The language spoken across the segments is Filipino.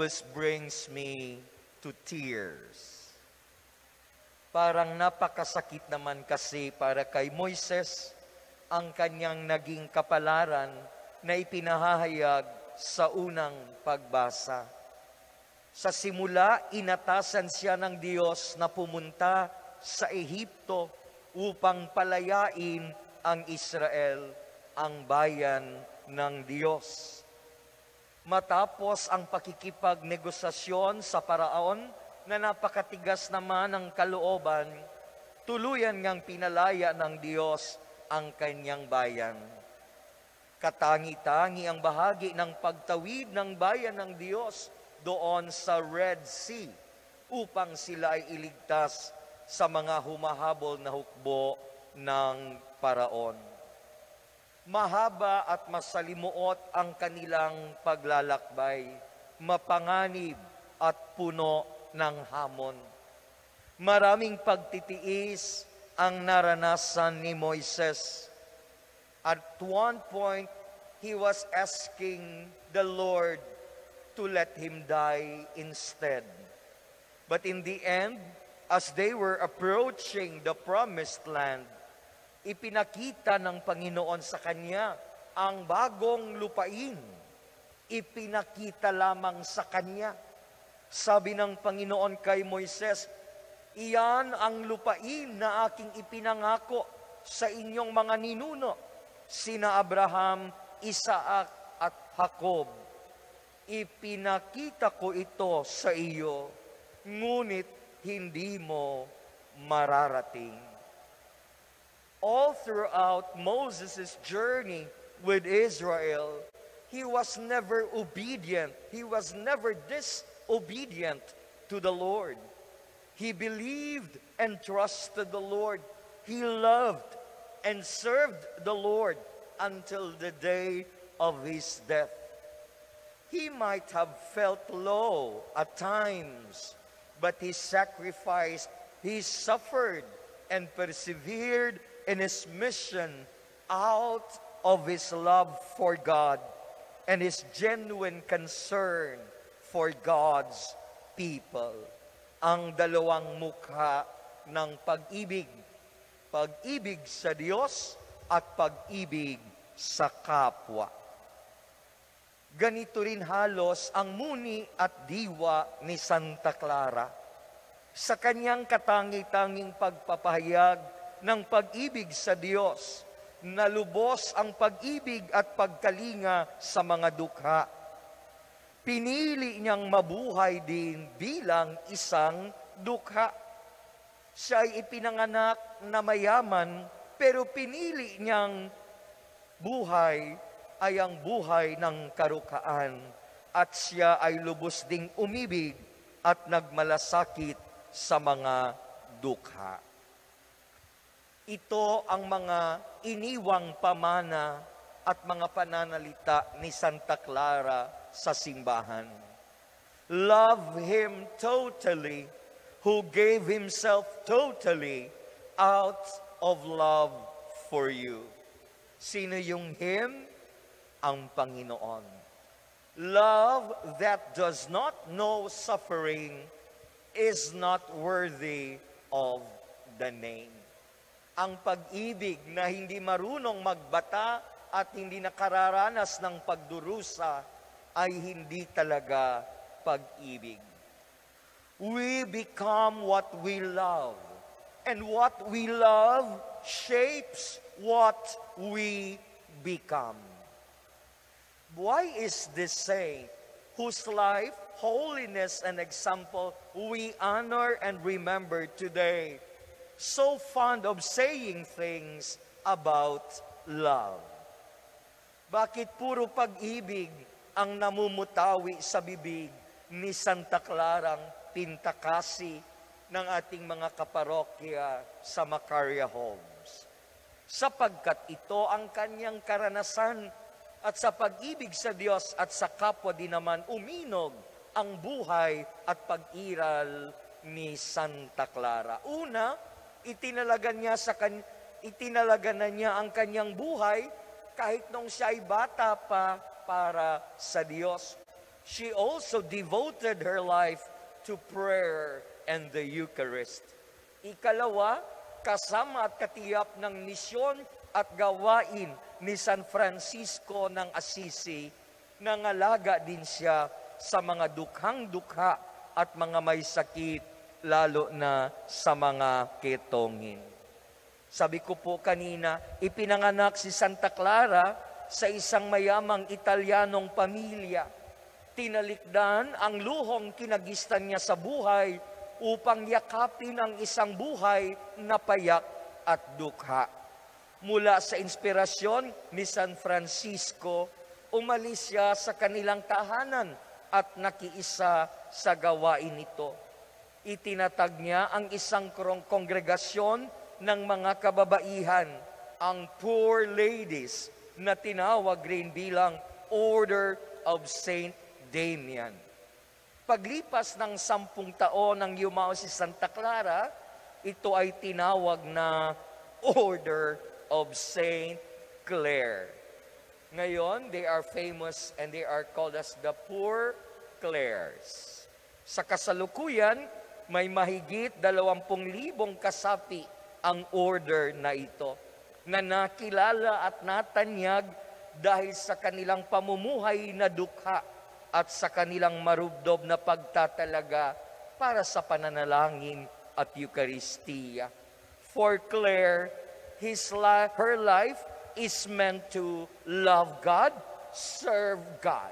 always brings me to tears. Parang napakasakit naman kasi para kay Moises ang kanyang naging kapalaran na ipinahahayag sa unang pagbasa. Sa simula, inatasan siya ng Diyos na pumunta sa Ehipto upang palayain ang Israel, ang bayan ng Diyos. Matapos ang pakikipagnegosasyon sa Paraon na napakatigas naman ng kalooban, tuluyan ngang pinalaya ng Diyos ang kanyang bayan. Katangi-tangi ang bahagi ng pagtawid ng bayan ng Diyos doon sa Red Sea upang sila ay iligtas sa mga humahabol na hukbo ng Paraon. Mahaba at masalimuot ang kanilang paglalakbay, mapanganib at puno ng hamon. Maraming pagtitiis ang naranasan ni Moises. At one point, he was asking the Lord to let him die instead. But in the end, as they were approaching the promised land, ipinakita ng Panginoon sa kanya ang bagong lupain. Ipinakita lamang sa kanya. Sabi ng Panginoon kay Moises, iyan ang lupain na aking ipinangako sa inyong mga ninuno, sina Abraham, Isaac at Jacob. Ipinakita ko ito sa iyo, ngunit hindi mo mararating. All throughout Moses' journey with Israel, he was never obedient. He was never disobedient to the Lord. He believed and trusted the Lord. He loved and served the Lord until the day of his death. He might have felt low at times, but he sacrificed, he suffered, and persevered in his mission out of his love for God and his genuine concern for God's people. Ang dalawang mukha ng pag-ibig. Pag-ibig sa Diyos at pag-ibig sa kapwa. Ganito rin halos ang muni at diwa ni Santa Clara. Sa kanyang katangi-tanging pagpapahayag ng pag-ibig sa Diyos, nalubos ang pag-ibig at pagkalinga sa mga dukha. Pinili niyang mabuhay din bilang isang dukha. Siya ay ipinanganak na mayaman, pero pinili niyang buhay ay ang buhay ng karukaan, at siya ay lubos ding umibig at nagmalasakit sa mga dukha. Ito ang mga iniwang pamana at mga pananalita ni Santa Clara sa simbahan. Love Him totally, who gave Himself totally out of love for you. Sino yung Him? Ang Panginoon. Love that does not know suffering is not worthy of the name. Ang pag-ibig na hindi marunong magbata at hindi nakararanas ng pagdurusa ay hindi talaga pag-ibig. We become what we love, and what we love shapes what we become. Why is this saint, whose life, holiness, and example we honor and remember today, so fond of saying things about love? Bakit puro pag-ibig ang namumutawi sa bibig ni Santa Clarang Pintakasi ng ating mga kaparokya sa Macaria Homes? Sapagkat ito ang kanyang karanasan, at sa pag-ibig sa Diyos at sa kapwa din naman uminog ang buhay at pag-iral ni Santa Clara. Una, itinalagan na niya ang kanyang buhay kahit nung siya ay bata pa para sa Diyos. She also devoted her life to prayer and the Eucharist. Ikalawa, kasama at katiyak ng misyon at gawain ni San Francisco ng Assisi, nangalaga din siya sa mga dukhang-dukha at mga may sakit, lalo na sa mga ketongin. Sabi ko po kanina, ipinanganak si Santa Clara sa isang mayamang Italianong pamilya. Tinalikdan ang luhong kinagistan niya sa buhay upang yakapin ang isang buhay na payak at dukha. Mula sa inspirasyon ni San Francisco, umalis siya sa kanilang tahanan at nakiisa sa gawain nito. Itinatag niya ang isang kongregasyon ng mga kababaihan, ang Poor Ladies, na tinawag rin bilang Order of Saint Damian. Paglipas ng 10 taon ng yumao si Santa Clara, ito ay tinawag na Order of Saint Clare. Ngayon, they are famous and they are called as the Poor Clares. Sa kasalukuyan, may mahigit 20,000 kasapi ang order na ito, na nakilala at natanyag dahil sa kanilang pamumuhay na dukha at sa kanilang marubdob na pagtatalaga para sa pananalangin at Eucharistia. For Clare, her life is meant to love God, serve God.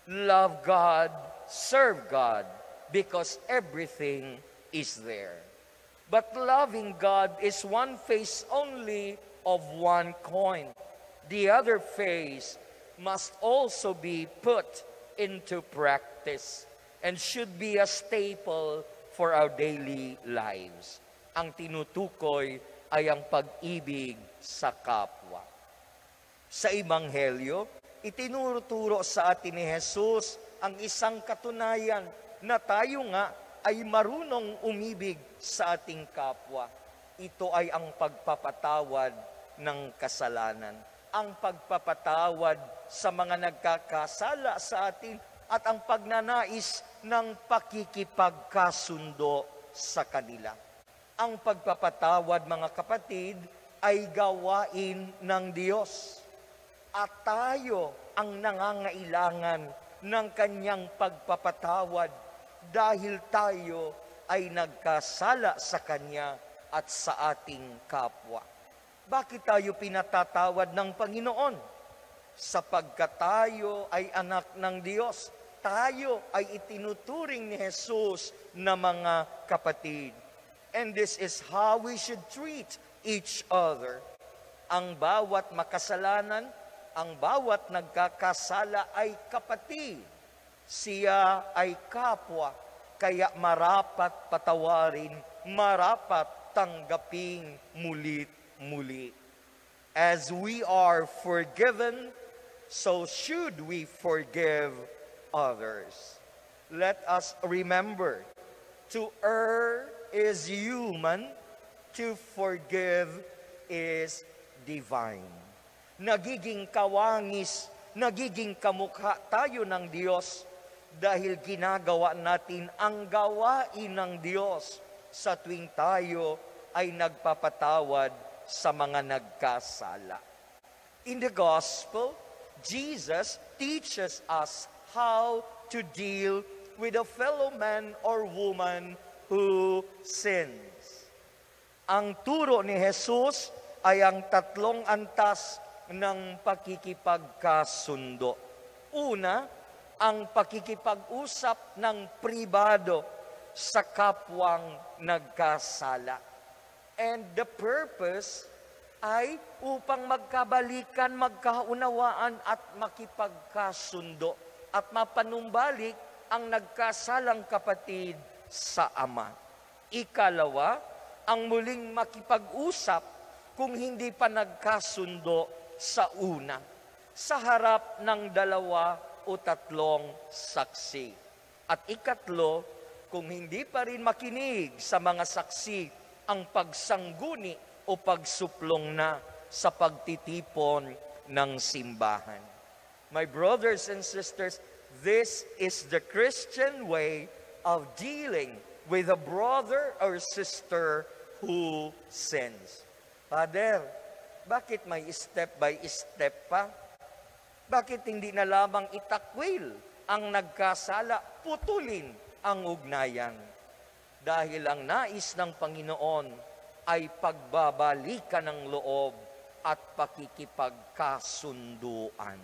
Love God, serve God, because everything is there. But loving God is one face only of one coin. The other face must also be put into practice and should be a staple for our daily lives. Ang tinutukoy ay ang pag-ibig sa kapwa. Sa Ebanghelyo, itinuturo sa atin ni Jesus ang isang katunayan na tayo nga ay marunong umibig sa ating kapwa. Ito ay ang pagpapatawad ng kasalanan, ang pagpapatawad sa mga nagkakasala sa atin at ang pagnanais ng pakikipagkasundo sa kanila. Ang pagpapatawad, mga kapatid, ay gawain ng Diyos. At tayo ang nangangailangan ng kanyang pagpapatawad dahil tayo ay nagkasala sa Kanya at sa ating kapwa. Bakit tayo pinatatawad ng Panginoon? Sapagkat tayo ay anak ng Diyos. Tayo ay itinuturing ni Jesus na mga kapatid. And this is how we should treat each other. Ang bawat makasalanan, ang bawat nagkakasala ay kapatid. Siya ay kapwa, kaya marapat patawarin, marapat tanggaping mulit-muli. As we are forgiven, so should we forgive others. Let us remember, to err is human, to forgive is divine. Nagiging kawangis, nagiging kamukha tayo ng Diyos dahil ginagawa natin ang gawain ng Diyos sa tuwing tayo ay nagpapatawad sa mga nagkasala. In the Gospel, Jesus teaches us how to deal with a fellow man or woman who sins. Ang turo ni Jesus ay ang 3 antas ng pakikipagkasundo. Una, ang pakikipag-usap ng pribado sa kapwang nagkasala. And the purpose ay upang magkabalikan, magkaunawaan at makipagkasundo at mapanumbalik ang nagkasalang kapatid sa Ama. Ikalawa, ang muling makipag-usap kung hindi pa nagkasundo sa una, sa harap ng 2 o 3 saksi. At ikatlo, kung hindi pa rin makinig sa mga saksi, ang pagsangguni o pagsuplong na sa pagtitipon ng simbahan. My brothers and sisters, This is the Christian way of dealing with a brother or sister who sins. Father, bakit may step by step pa? Bakit hindi na lamang itakwil ang nagkasala, putulin ang ugnayan? Dahil ang nais ng Panginoon ay pagbabalikan ng loob at pakikipagkasunduan.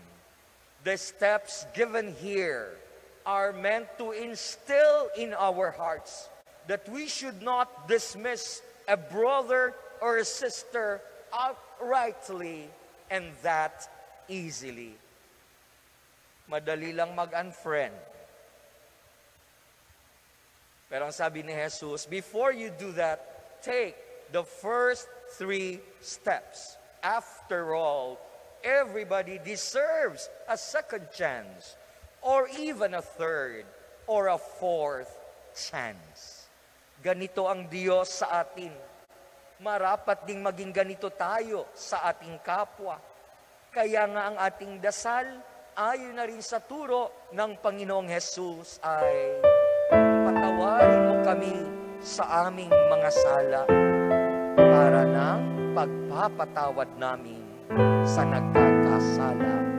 The steps given here are meant to instill in our hearts that we should not dismiss a brother or a sister outrightly and that easily. Madali lang mag-unfriend. Pero ang sabi ni Jesus, before you do that, take the first 3 steps. After all, everybody deserves a second chance, or even a third, or a 4th chance. Ganito ang Diyos sa atin. Marapat ding maging ganito tayo sa ating kapwa. Kaya nga ang ating dasal, ayon na rin sa turo ng Panginoong Jesus ay, patawarin mo kami sa aming mga sala para ng pagpapatawad namin sa nagkakasala